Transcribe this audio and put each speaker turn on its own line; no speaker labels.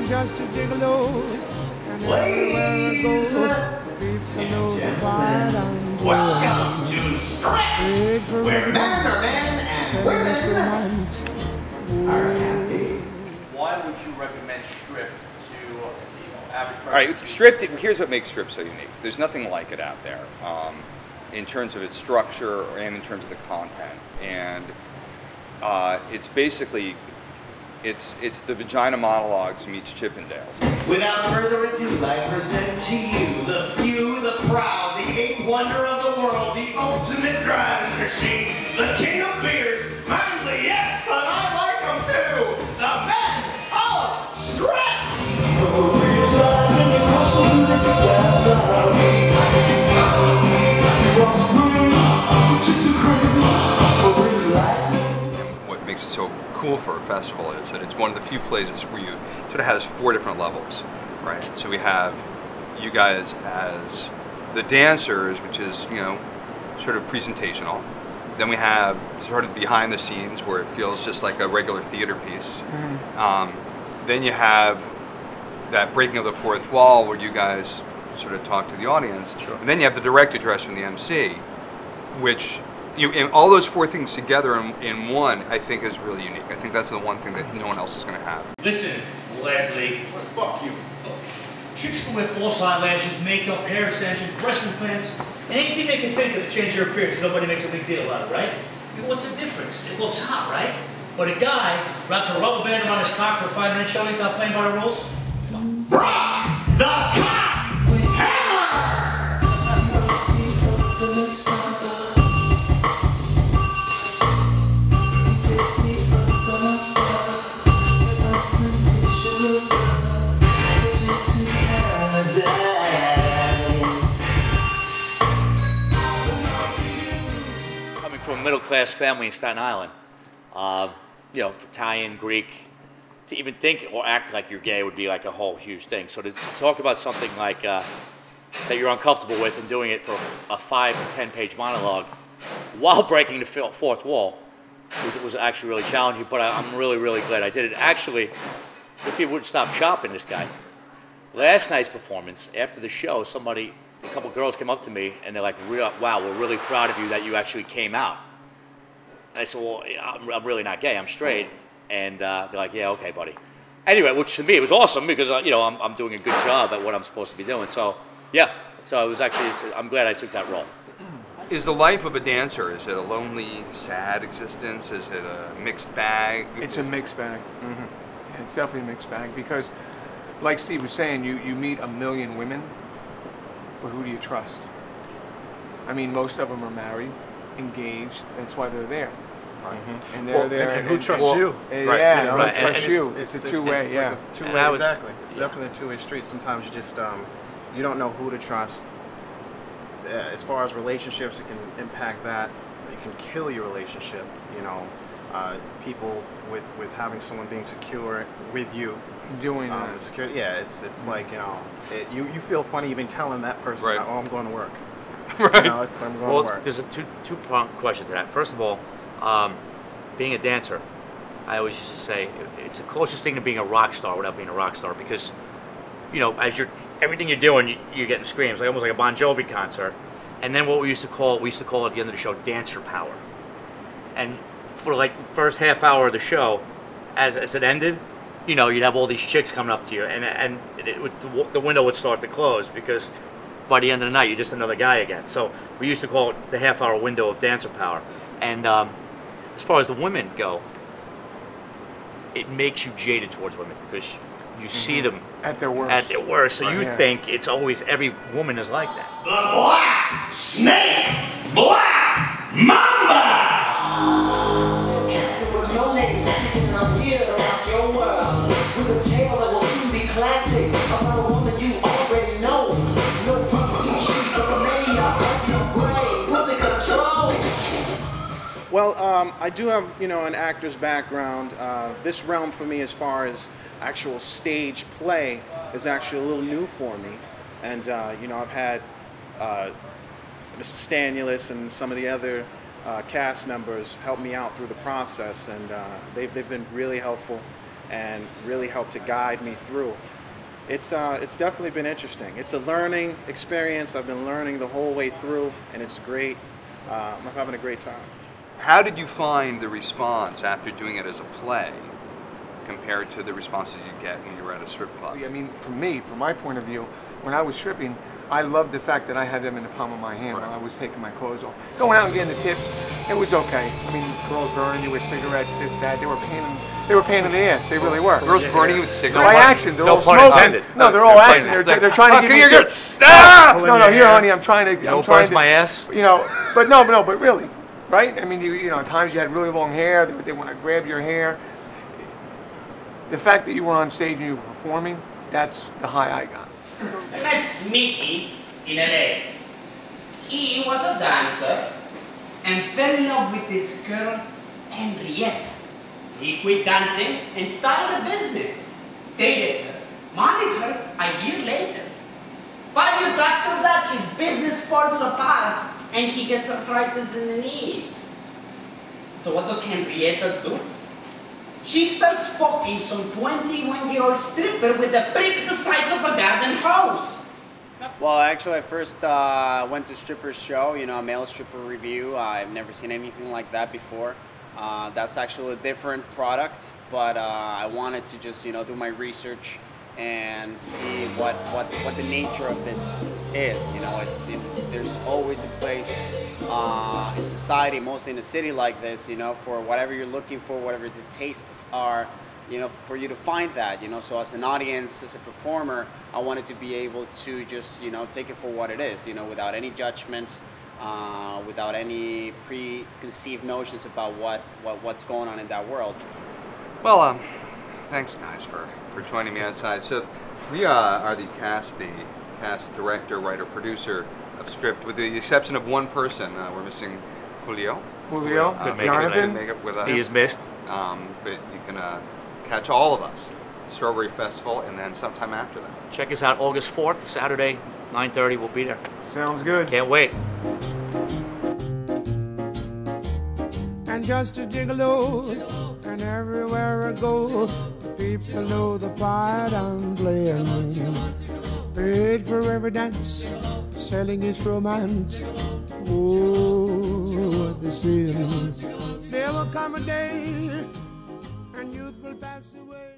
just a gigolo.
Ladies and gentlemen, welcome to Stripped, where men are men and women are happy.
Why would you recommend Stripped to average person?
All right, Stripped, here's what makes Stripped so unique. There's nothing like it out there in terms of its structure and in terms of the content. And it's basically, it's the Vagina Monologues meets Chippendales.
Without further ado, I present to you the few, the proud, the eighth wonder of the world, the ultimate driving machine, the king of beers, manly, yes, but I like them too, the men of Stripped!
What makes it so cool for a festival is that it's one of the few places where you sort of has 4 different levels, right? So we have you guys as the dancers, which is, you know, sort of presentational. Then we have sort of behind the scenes where it feels just like a regular theater piece. Mm-hmm. Then you have that breaking of the fourth wall where you guys sort of talk to the audience. Sure. And then you have the direct address from the MC, which and all those 4 things together in one, I think, is really unique. I think that's the one thing that no one else is going to have.
Listen, Leslie.
Fuck you.
Chicks can wear false eyelashes, makeup, hair extensions, breast implants, and anything they can think of to change their appearance. Nobody makes a big deal out of it, right? I mean, what's the difference? It looks hot, right? But a guy wraps a rubber band around his cock for a 5-minute show, he's not playing by the rules?
Brock the Cock Hammer!
Coming from a middle-class family in Staten Island, you know, Italian, Greek, to even think or act like you're gay would be like a whole huge thing. So to talk about something like that you're uncomfortable with and doing it for a 5 to 10 page monologue while breaking the fourth wall was actually really challenging, but I'm really, really glad I did it. Actually, if people wouldn't stop chopping this guy. Last night's performance, after the show, a couple girls came up to me and they're like, wow, we're really proud of you that you actually came out. And I said, well, I'm really not gay, I'm straight. And they're like, yeah, okay, buddy. Anyway, which to me, it was awesome because, you know, I'm doing a good job at what I'm supposed to be doing. So, yeah, so it was actually, I'm glad I took that role.
Is the life of a dancer, is it a lonely, sad existence? Is it a mixed bag?
It's a mixed bag. Mm-hmm. Yeah, it's definitely a mixed bag because, like Steve was saying, you meet a million women, but who do you trust? I mean, most of them are married, engaged, that's why they're there. Mm-hmm. And they're there.
And who trusts you?
Right. Yeah,
you know,
who trusts you? It's a two-way, yeah.
Like a two-way, exactly. It's definitely a two-way street. Sometimes you just, you don't know who to trust. As far as relationships, it can impact that. It can kill your relationship, you know. People with having someone being secure with you.
Doing that.
Security, yeah, it's like, you know, you feel funny even telling that person,
right.
Oh, I'm going to work.
Right.
You know, I'm going to work.
There's a two-pronged question to that. First of all, being a dancer, I always used to say it's the closest thing to being a rock star without being a rock star because, you know, as everything you're doing, you're getting screams, like almost like a Bon Jovi concert. And then what we used to call at the end of the show, dancer power. And for like the first half hour of the show, as it ended, you know, you'd have all these chicks coming up to you, and the window would start to close because by the end of the night, you're just another guy again. So we used to call it the half-hour window of dancer power. And as far as the women go, it makes you jaded towards women because you see them
at their worst.
So you think it's always every woman is like that.
The Black Snake Black Mamba!
Well, I do have, you know, an actor's background. This realm for me, as far as actual stage play, is actually a little new for me. And, you know, I've had Mr. Stanulis and some of the other cast members help me out through the process, and they've been really helpful. and really helped to guide me through. It's definitely been interesting. It's a learning experience. I've been learning the whole way through, and it's great. I'm having a great time.
How did you find the response after doing it as a play compared to the responses you get when you were at a strip club?
I mean, for me, from my point of view, when I was stripping, I loved the fact that I had them in the palm of my hand while I was taking my clothes off. Going out and getting the tips, it was okay. I mean, girls burning you with cigarettes, this, that. They were pain in the ass. They really were.
Girls burning you with cigarettes?
By action. They're
No
all
pun
smoking.
intended.
No, they're all action. They're trying to give me tips. No, here, honey, I'm trying to.
No burns my ass.
You know, but really, right? I mean, you know, at times you had really long hair. They want to grab your hair. The fact that you were on stage and you were performing, that's the high I got.
I met Smitty in LA. He was a dancer and fell in love with this girl, Henrietta. He quit dancing and started a business. Dated her, married her a year later. 5 years after that, his business falls apart and he gets arthritis in the knees. So what does Henrietta do? She starts fucking some 21-year-old stripper with a brick the size of a garden hose.
Well, actually, I first went to stripper's show, you know, a male stripper review. I've never seen anything like that before. That's actually a different product, but I wanted to just, you know, do my research and see what the nature of this is. You know, there's always a place in society, mostly in a city like this, you know, for whatever you're looking for, whatever the tastes are, you know, for you to find that, you know. So as an audience, as a performer, I wanted to be able to just, you know, take it for what it is, you know, without any judgment, without any preconceived notions about what's going on in that world.
Well, thanks guys for joining me outside. So we are the cast director, writer, producer of Stripped, with the exception of one person. We're missing Julio.
Johnathon.
Make it with us.
He is missed.
But you can catch all of us at the Strawberry Festival and then sometime after that.
Check us out August 4th, Saturday, 9:30. We'll be there.
Sounds good.
Can't wait.
And just a gigolo, and everywhere I go, people know the part I'm playing. Paid for every dance, selling its romance. Oh, what the sin. There will come a day, and youth will pass away.